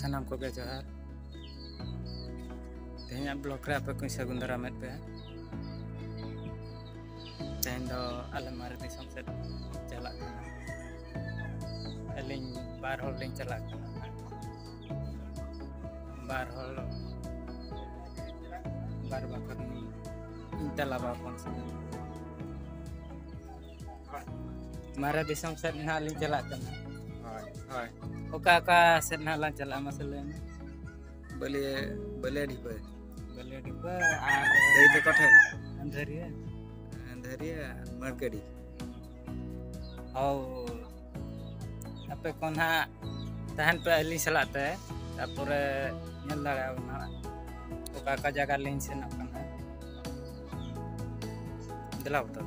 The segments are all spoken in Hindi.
सानाम को जोहार तेहना ब्लॉक रे आपे को सगुन दारामेद पे तेहन दो आले मारे दिसम से चला अलिंग बार होल लिंग चला बार होल बार बाकर इंतला बापन से मारे दिसम से ना लिंग चला हाय ओका का से ना ला चला मसले बले बले डिप आ दई ते कठन अंधरिया मरकड़ी औ आपे कोना तहन पे अली सलाते तापुरे नेल दाड़ा ना ओका का जगह लिंग से ना कना दिलाव तो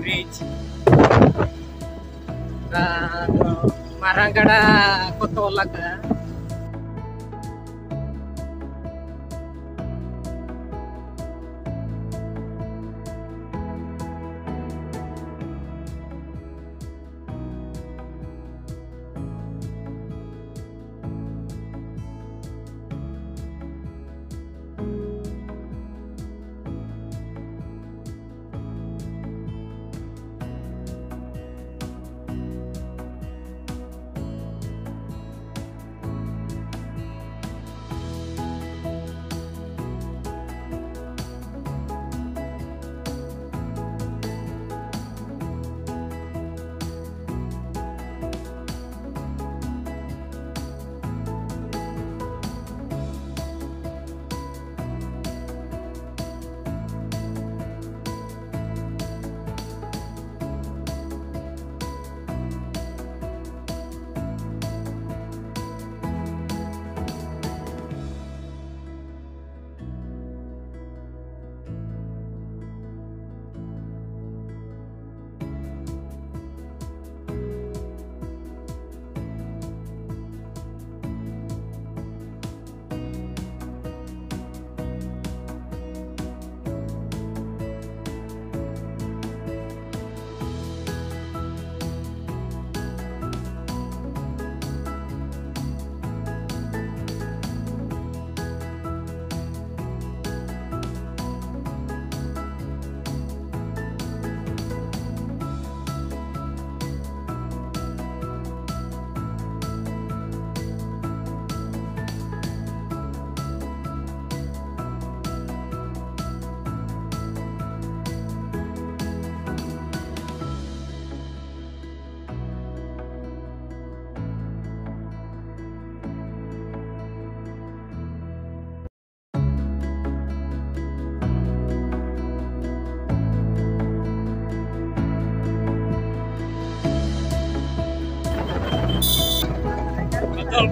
bridge Marangada Kotolaga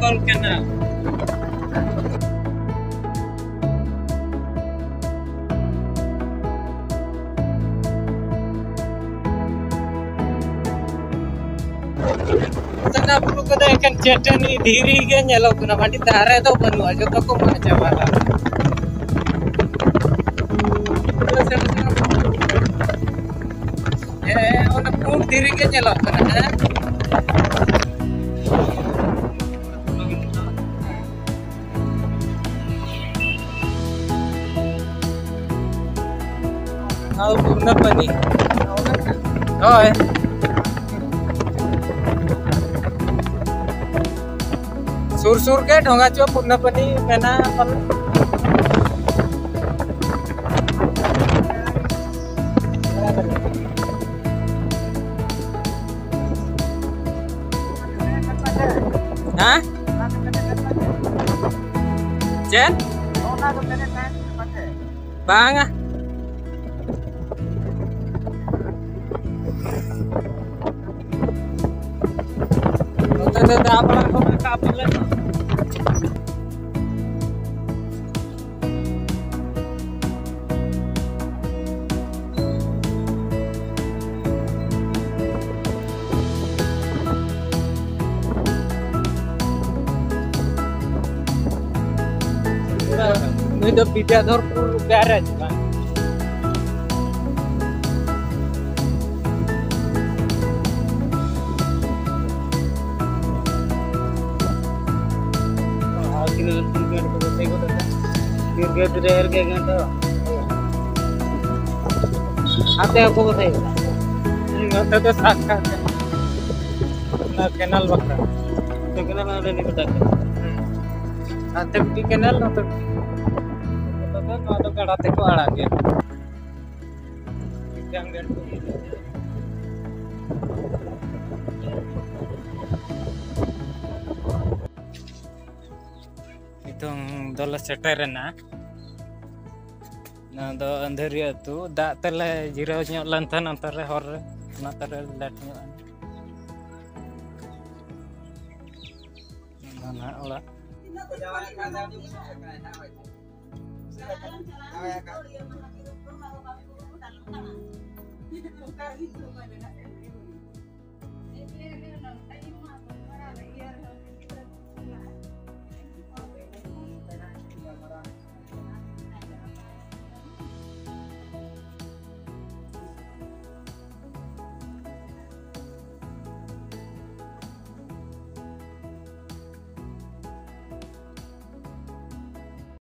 Kol kena sana perlu को एखन चटनी धीरी के नेलो कना माटी दारे तो बनुआ जो तो को मा चाबा ए ओना पूर्ण धीरी के नेलो कना हाउ पूर्ण पानी ओए सुर के ढोंगा चो पूर्ण पानी मेना पल हाँ चेन बांगा तो आप लोग को का बोले नहीं तो विद्याधरपुर गैरेज का आते को बताइए तो साखा ना कैनाल बकरा तो कैनाल वाले नहीं बताते आते की कैनाल ना तो कड़ाते को आड़ा के itong dolo seterena na do andheri atu da tele jiro nyok lantan antare hor na tare lat nyok na ola